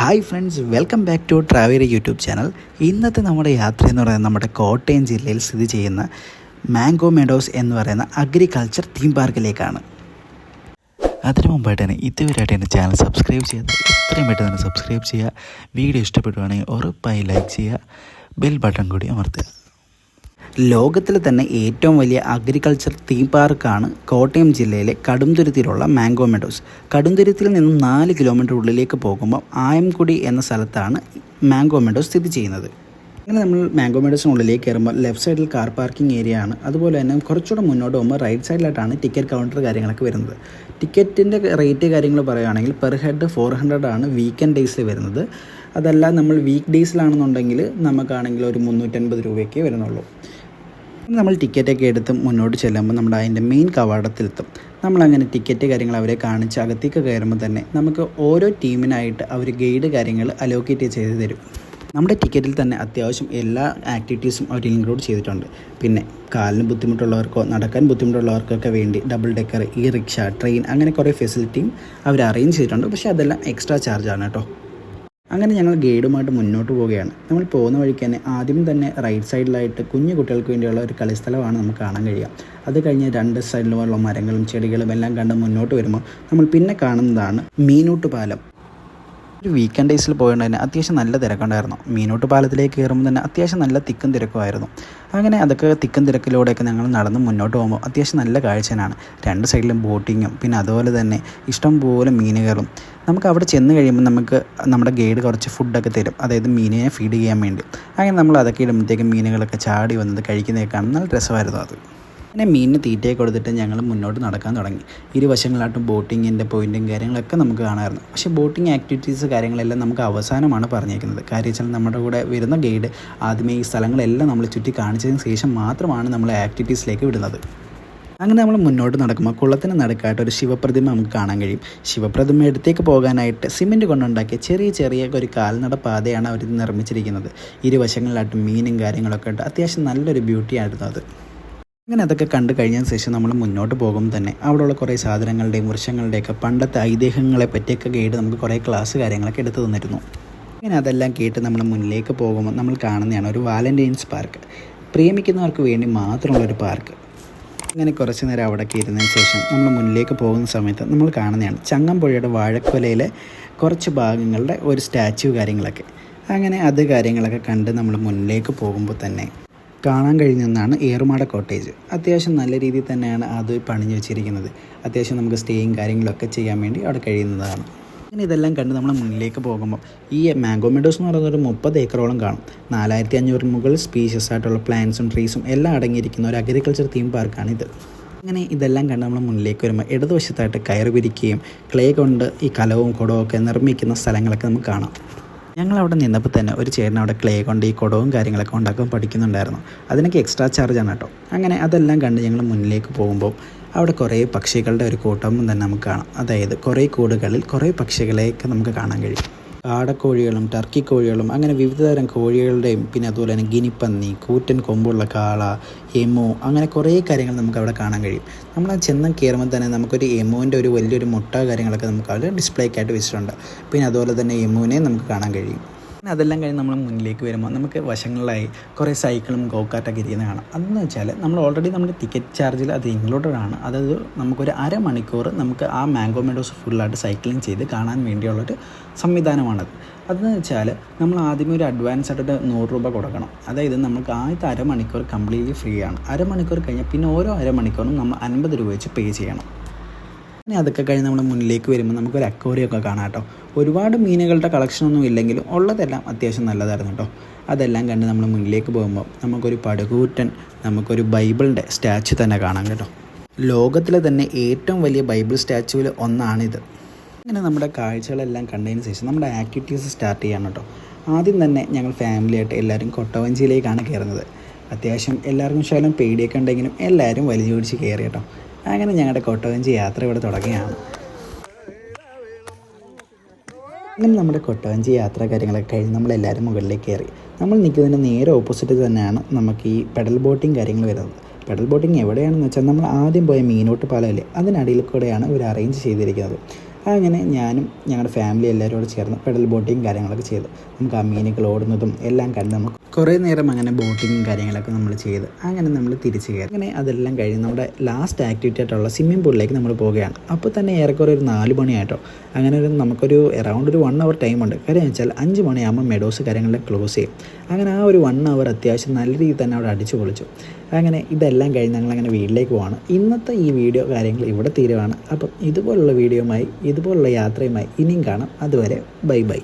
Hi friends, welcome back to travel YouTube channel. ഇന്നത്തെ നമ്മുടെ യാത്ര എന്ന് പറയുന്നത് നമ്മുടെ കോട്ടയം ജില്ലയിൽ സ്ഥിതി ചെയ്യുന്ന മാംഗോ മെഡോസ് എന്ന് പറയുന്ന അഗ്രികൾച്ചർ തീം പാർക്കിലേക്കാണ്. അതിനു മുമ്പായിട്ട് തന്നെ ഇതുവരെയായിട്ട് എൻ്റെ ചാനൽ സബ്സ്ക്രൈബ് ചെയ്യുന്നത് എത്രയും പെട്ടെന്ന് തന്നെ സബ്സ്ക്രൈബ് ചെയ്യുക. വീഡിയോ ഇഷ്ടപ്പെടുകയാണെങ്കിൽ ഉറപ്പായി ലൈക്ക് ചെയ്യുക, ബെൽ ബട്ടൺ കൂടി അമർത്തുക. ലോകത്തിൽ തന്നെ ഏറ്റവും വലിയ അഗ്രികൾച്ചർ തീം പാർക്കാണ് കോട്ടയം ജില്ലയിലെ കടുംതുരുത്തിയിലുള്ള മാംഗോ മെഡോസ്. കടുംതുരുത്തിയിൽ നിന്നും 4 കിലോമീറ്റർ ഉള്ളിലേക്ക് പോകുമ്പോൾ ആയംകുടി എന്ന സ്ഥലത്താണ് മാംഗോ മെഡോസ് സ്ഥിതി ചെയ്യുന്നത്. അങ്ങനെ നമ്മൾ മാംഗോ മെഡോസിനുള്ളിലേക്ക് കയറുമ്പോൾ ലെഫ്റ്റ് സൈഡിൽ കാർ പാർക്കിംഗ് ഏരിയ ആണ്. അതുപോലെ തന്നെ കുറച്ചുകൂടെ മുന്നോട്ട് പോകുമ്പോൾ റൈറ്റ് സൈഡിലായിട്ടാണ് ടിക്കറ്റ് കൗണ്ടർ കാര്യങ്ങളൊക്കെ വരുന്നത്. ടിക്കറ്റിൻ്റെ റേറ്റ് കാര്യങ്ങൾ പറയുകയാണെങ്കിൽ പെർ ഹെഡ് 400 ആണ് വീക്കെൻഡ് ഡേയ്സിൽ വരുന്നത്. അതല്ല നമ്മൾ വീക്ക് ഡേയ്സിലാണെന്നുണ്ടെങ്കിൽ നമുക്കാണെങ്കിൽ ഒരു 350 രൂപയൊക്കെ വരുന്നുള്ളൂ. നമ്മൾ ടിക്കറ്റൊക്കെ എടുത്ത് മുന്നോട്ട് ചെല്ലുമ്പോൾ നമ്മുടെ അതിൻ്റെ മെയിൻ കവാടത്തിലെത്തും. നമ്മളങ്ങനെ ടിക്കറ്റ് കാര്യങ്ങൾ അവരെ കാണിച്ച് അകത്തേക്ക് കയറുമ്പോൾ തന്നെ നമുക്ക് ഓരോ ടീമിനായിട്ട് അവർ ഗൈഡ് കാര്യങ്ങൾ അലോക്കേറ്റ് ചെയ്ത് തരും. നമ്മുടെ ടിക്കറ്റിൽ തന്നെ അത്യാവശ്യം എല്ലാ ആക്ടിവിറ്റീസും അവർ ഇൻക്ലൂഡ് ചെയ്തിട്ടുണ്ട്. പിന്നെ കാലിന് ബുദ്ധിമുട്ടുള്ളവർക്കോ നടക്കാൻ ബുദ്ധിമുട്ടുള്ളവർക്കൊക്കെ വേണ്ടി ഡബിൾ ഡെക്കർ, ഈ റിക്ഷ, ട്രെയിൻ അങ്ങനെ കുറേ ഫെസിലിറ്റിയും അവർ അറേഞ്ച് ചെയ്തിട്ടുണ്ട്. പക്ഷേ അതെല്ലാം എക്സ്ട്രാ ചാർജാണ് കേട്ടോ. അങ്ങനെ ഞങ്ങൾ ഗൈഡുമായിട്ട് മുന്നോട്ട് പോവുകയാണ്. നമ്മൾ പോകുന്ന വഴിക്ക് തന്നെ ആദ്യം തന്നെ റൈറ്റ് സൈഡിലായിട്ട് കുഞ്ഞു കുട്ടികൾക്ക് വേണ്ടിയുള്ള ഒരു കളിസ്ഥലമാണ് നമുക്ക് കാണാൻ കഴിയുക. അത് കഴിഞ്ഞ് 2 സൈഡിലുള്ള മരങ്ങളും ചെടികളും എല്ലാം കണ്ട് മുന്നോട്ട് വരുമ്പോൾ നമ്മൾ പിന്നെ കാണുന്നതാണ് മീനൂട്ട് പാലം. ഒരു വീക്കെൻഡ് ഡേയ്സിൽ പോയതുകൊണ്ട് തന്നെ അത്യാവശ്യം നല്ല തിരക്കുണ്ടായിരുന്നു. മീനൂട്ട് പാലത്തിലേക്ക് കയറുമ്പോൾ തന്നെ അത്യാവശ്യം നല്ല തിക്കും തിരക്കുമായിരുന്നു. അങ്ങനെ അതൊക്കെ തിക്കും തിരക്കിലൂടെയൊക്കെ ഞങ്ങൾ നടന്ന് മുന്നോട്ട് പോകുമ്പോൾ അത്യാവശ്യം നല്ല കാഴ്ചയാണ്. 2 സൈഡിലും ബോട്ടിങ്ങും പിന്നെ അതുപോലെ തന്നെ ഇഷ്ടംപോലെ മീനുകളും. നമുക്ക് അവിടെ ചെന്ന് കഴിയുമ്പോൾ നമുക്ക് നമ്മുടെ ഗൈഡ് കുറച്ച് ഫുഡൊക്കെ തരും, അതായത് മീനിനെ ഫീഡ് ചെയ്യാൻ വേണ്ടി. അങ്ങനെ നമ്മൾ അതൊക്കെ ഇടുമ്പോഴത്തേക്കും മീനുകളൊക്കെ ചാടി വന്നത് കഴിക്കുന്നതൊക്കെ കാണാൻ നല്ല രസമായിരുന്നു അത്. അങ്ങനെ മീനിന് തീറ്റയെ കൊടുത്തിട്ട് ഞങ്ങൾ മുന്നോട്ട് നടക്കാൻ തുടങ്ങി. ഇരുവശങ്ങളായിട്ടും ബോട്ടിങ്ങിൻ്റെ പോയിൻറ്റും കാര്യങ്ങളൊക്കെ നമുക്ക് കാണാമായിരുന്നു. പക്ഷേ ബോട്ടിങ് ആക്ടിവിറ്റീസ് കാര്യങ്ങളെല്ലാം നമുക്ക് അവസാനമാണ് പറഞ്ഞേക്കുന്നത്. കാര്യം വെച്ചാൽ നമ്മുടെ കൂടെ വരുന്ന ഗൈഡ് ആദ്യമേ ഈ സ്ഥലങ്ങളെല്ലാം നമ്മൾ ചുറ്റി കാണിച്ചതിന് ശേഷം മാത്രമാണ് നമ്മൾ ആക്ടിവിറ്റീസിലേക്ക് വിടുന്നത്. അങ്ങനെ നമ്മൾ മുന്നോട്ട് നടക്കുമ്പോൾ കുളത്തിന് നടുക്കായിട്ട് ഒരു ശിവപ്രതിമ നമുക്ക് കാണാൻ കഴിയും. ശിവപ്രതിമ അടുത്തേക്ക് പോകാനായിട്ട് സിമെൻറ്റ് കൊണ്ടുണ്ടാക്കിയ ചെറിയ ഒരു കാൽനട പാതയാണ് അവർ നിർമ്മിച്ചിരിക്കുന്നത്. ഇരുവശങ്ങളിലായിട്ടും മീനും കാര്യങ്ങളൊക്കെ ഉണ്ട്. അത്യാവശ്യം നല്ലൊരു ബ്യൂട്ടി ആയിരുന്നു അത്. അങ്ങനെ അതൊക്കെ കണ്ടു കഴിഞ്ഞതിന് ശേഷം നമ്മൾ മുന്നോട്ട് പോകുമ്പോൾ തന്നെ അവിടെയുള്ള കുറേ സാധനങ്ങളുടെയും വൃക്ഷങ്ങളുടെയൊക്കെ പണ്ടത്തെ ഐതിഹ്യങ്ങളെ പറ്റിയൊക്കെ ഗൈഡ് നമുക്ക് കുറേ ക്ലാസ് കാര്യങ്ങളൊക്കെ എടുത്തു തന്നിരുന്നു. അങ്ങനെ അതെല്ലാം കേട്ട് നമ്മൾ മുന്നിലേക്ക് പോകുമ്പോൾ നമ്മൾ കാണുന്നതാണ് ഒരു വാലന്റൈൻസ് പാർക്ക്. പ്രേമിക്കുന്നവർക്ക് വേണ്ടി മാത്രമുള്ളൊരു പാർക്ക്. അങ്ങനെ കുറച്ച് നേരം അവിടേക്ക് ഇരുന്നതിന് ശേഷം നമ്മൾ മുന്നിലേക്ക് പോകുന്ന സമയത്ത് നമ്മൾ കാണുന്നതാണ് ചങ്ങമ്പുഴയുടെ വാഴക്കൊലയിലെ കുറച്ച് ഭാഗങ്ങളുടെ ഒരു സ്റ്റാച്യു കാര്യങ്ങളൊക്കെ. അങ്ങനെ അത് കാര്യങ്ങളൊക്കെ കണ്ട് നമ്മൾ മുന്നിലേക്ക് പോകുമ്പോൾ തന്നെ കാണാൻ കഴിയുന്നതാണ് ഏറുമാട കോട്ടേജ്. അത്യാവശ്യം നല്ല രീതിയിൽ തന്നെയാണ് അത് പണിഞ്ഞു വെച്ചിരിക്കുന്നത്. അത്യാവശ്യം നമുക്ക് സ്റ്റേയും കാര്യങ്ങളൊക്കെ ചെയ്യാൻ വേണ്ടി അവിടെ കഴിയുന്നതാണ്. അങ്ങനെ ഇതെല്ലാം കണ്ട് നമ്മൾ മുന്നിലേക്ക് പോകുമ്പോൾ ഈ മാംഗോ മെഡോസ് എന്ന് പറയുന്നത് ഒരു 30 ഏക്കറോളം കാണും. 4500 മുകളിൽ സ്പീഷ്യസ് ആയിട്ടുള്ള പ്ലാന്റ്സും ട്രീസും എല്ലാം അടങ്ങിയിരിക്കുന്ന ഒരു അഗ്രികൾച്ചർ തീം പാർക്കാണിത്. അങ്ങനെ ഇതെല്ലാം കണ്ട് നമ്മൾ മുന്നിലേക്ക് വരുമ്പോൾ ഇടതുവശത്തായിട്ട് കയറ് പിരിക്കുകയും ക്ലേ കൊണ്ട് ഈ കലവും കുടവും ഒക്കെ നിർമ്മിക്കുന്ന സ്ഥലങ്ങളൊക്കെ നമുക്ക് കാണാം. ഞങ്ങളവിടെ നിന്നപ്പോൾ തന്നെ ഒരു ചേട്ടൻ അവിടെ ക്ലേ കൊണ്ട് ഈ കുടവും കാര്യങ്ങളൊക്കെ ഉണ്ടാക്കാൻ പഠിക്കുന്നുണ്ടായിരുന്നു. അതിനൊക്കെ എക്സ്ട്രാ ചാർജാണ് കേട്ടോ. അങ്ങനെ അതെല്ലാം കണ്ട് ഞങ്ങൾ മുന്നിലേക്ക് പോകുമ്പോൾ അവിടെ കുറേ പക്ഷികളുടെ ഒരു കൂട്ടം തന്നെ നമുക്ക് കാണാം. അതായത് കുറേ കൂടുകളിൽ കുറേ പക്ഷികളെയൊക്കെ നമുക്ക് കാണാൻ കഴിയും. കാടക്കോഴികളും ടർക്കി കോഴികളും അങ്ങനെ വിവിധ തരം കോഴികളുടെയും പിന്നെ അതുപോലെ തന്നെ ഗിനിപ്പന്നി, കൂറ്റൻ കൊമ്പുള്ള കാള, എമു, അങ്ങനെ കുറേ കാര്യങ്ങൾ നമുക്ക് അവിടെ കാണാൻ കഴിയും. നമ്മൾ ആ ചെന്ന് കയറുമ്പോൾ തന്നെ നമുക്കൊരു എമുവിൻ്റെ ഒരു വലിയൊരു മുട്ട കാര്യങ്ങളൊക്കെ നമുക്ക് അവിടെ ഡിസ്പ്ലേക്കായിട്ട് വെച്ചിട്ടുണ്ട്. പിന്നെ അതുപോലെ തന്നെ എമുവിനെ നമുക്ക് കാണാൻ കഴിയും. പിന്നെ അതെല്ലാം കഴിഞ്ഞ് നമ്മൾ മുന്നിലേക്ക് വരുമ്പോൾ നമുക്ക് വശങ്ങളിലായി കുറേ സൈക്കിളും ഗോകാർട്ടൊക്കെ ഇരിക്കുന്നത് കാണാം. അതെന്ന് വെച്ചാൽ നമ്മൾ ഓൾറെഡി നമ്മുടെ ടിക്കറ്റ് ചാർജിൽ അത് ഇൻക്ലൂഡഡ് ആണ്. അതായത് നമുക്കൊരു അരമണിക്കൂർ നമുക്ക് ആ മാംഗോ മെഡോസ് ഫുള്ളായിട്ട് സൈക്ലിംഗ് ചെയ്ത് കാണാൻ വേണ്ടിയുള്ളൊരു സംവിധാനമാണത്. അതെന്ന് വെച്ചാൽ നമ്മൾ ആദ്യമേ ഒരു അഡ്വാൻസ് ആയിട്ട് 100 രൂപ കൊടുക്കണം. അതായത് നമുക്ക് ആദ്യത്തെ അരമണിക്കൂർ കംപ്ലീറ്റ്ലി ഫ്രീ ആണ്. അരമണിക്കൂർ കഴിഞ്ഞാൽ പിന്നെ ഓരോ അരമണിക്കൂറും നമ്മൾ 50 രൂപ വെച്ച് പേ ചെയ്യണം. പിന്നെ അതൊക്കെ കഴിഞ്ഞ് നമ്മൾ മുന്നിലേക്ക് വരുമ്പോൾ നമുക്കൊരു അക്വേറിയമൊക്കെ കാണാം കേട്ടോ. ഒരുപാട് മീനുകളുടെ കളക്ഷനൊന്നും ഇല്ലെങ്കിലും ഉള്ളതെല്ലാം അത്യാവശ്യം നല്ലതായിരുന്നു കേട്ടോ. അതെല്ലാം കണ്ട് നമ്മൾ മുന്നിലേക്ക് പോകുമ്പോൾ നമുക്കൊരു പടുകൂറ്റൻ നമുക്കൊരു ബൈബിളിൻ്റെ സ്റ്റാച്ചു തന്നെ കാണാം കേട്ടോ. ലോകത്തിലെ തന്നെ ഏറ്റവും വലിയ ബൈബിൾ സ്റ്റാച്ചുവിൽ ഒന്നാണിത്. അങ്ങനെ നമ്മുടെ കാഴ്ചകളെല്ലാം കണ്ടതിന് ശേഷം നമ്മുടെ ആക്ടിവിറ്റീസ് സ്റ്റാർട്ട് ചെയ്യണം കേട്ടോ. ആദ്യം തന്നെ ഞങ്ങൾ ഫാമിലിയായിട്ട് എല്ലാവരും കൊട്ടവഞ്ചിയിലേക്കാണ് കയറുന്നത്. അത്യാവശ്യം എല്ലാവർക്കും ശകലം പേടിയൊക്കെ ഉണ്ടെങ്കിലും എല്ലാവരും വലിച്ചു പിടിച്ച് കയറി കേട്ടോ. അങ്ങനെ ഞങ്ങളുടെ കൊട്ടവഞ്ചി യാത്ര ഇവിടെ തുടങ്ങിയാണ്. അങ്ങനെ നമ്മുടെ കൊട്ടവഞ്ചി യാത്ര കാര്യങ്ങളൊക്കെ കഴിഞ്ഞ് നമ്മളെല്ലാവരും മുകളിലേക്ക് കയറി. നമ്മൾ നിൽക്കുന്നതിന് നേരെ ഓപ്പോസിറ്റ് തന്നെയാണ് നമുക്ക് ഈ പെഡൽ ബോട്ടിങ് കാര്യങ്ങൾ വരുന്നത്. പെഡൽ ബോട്ടിങ് എവിടെയാണെന്ന് വെച്ചാൽ നമ്മൾ ആദ്യം പോയ മീനോട്ട് പാലമല്ലേ, അതിനടിയിൽ കൂടെയാണ് ഇവർ അറേഞ്ച് ചെയ്തിരിക്കുന്നത്. അങ്ങനെ ഞാനും ഞങ്ങളുടെ ഫാമിലി എല്ലാവരും കൂടെ ചേർന്ന് പെഡൽ ബോട്ടിങ് കാര്യങ്ങളൊക്കെ ചെയ്തു. നമുക്ക് ആ മീനുകൾ ഓടുന്നതും എല്ലാം കണ്ട് നമുക്ക് കുറേ നേരം അങ്ങനെ ബോട്ടിങ്ങും കാര്യങ്ങളൊക്കെ നമ്മൾ ചെയ്ത് അങ്ങനെ നമ്മൾ തിരിച്ച് കയറി. അങ്ങനെ അതെല്ലാം കഴിഞ്ഞ് നമ്മുടെ ലാസ്റ്റ് ആക്ടിവിറ്റി ആയിട്ടുള്ള സ്വിമ്മിംഗ് പൂളിലേക്ക് നമ്മൾ പോവുകയാണ്. അപ്പോൾ തന്നെ ഏറെക്കുറെ ഒരു 4 മണിയായിട്ടോ. അങ്ങനെ നമുക്കൊരു അറൗണ്ട് ഒരു 1 hour ടൈമുണ്ട്. കാര്യം വെച്ചാൽ 5 മണിയാകുമ്പോൾ മെഡോസ് കാര്യങ്ങളെല്ലാം ക്ലോസ് ചെയ്യും. അങ്ങനെ ആ ഒരു 1 hour അത്യാവശ്യം നല്ല രീതിയിൽ തന്നെ അവിടെ അടിച്ചു പൊളിച്ചു. അങ്ങനെ ഇതെല്ലാം കഴിഞ്ഞ് ഞങ്ങളങ്ങനെ വീട്ടിലേക്ക് പോവാണ്. ഇന്നത്തെ ഈ വീഡിയോ കാര്യങ്ങൾ ഇവിടെ തീരുവാണ്. അപ്പം ഇതുപോലുള്ള വീഡിയോയുമായി ഇതുപോലുള്ള യാത്രയുമായി ഇനിയും കാണാം. അതുവരെ ബൈ ബൈ.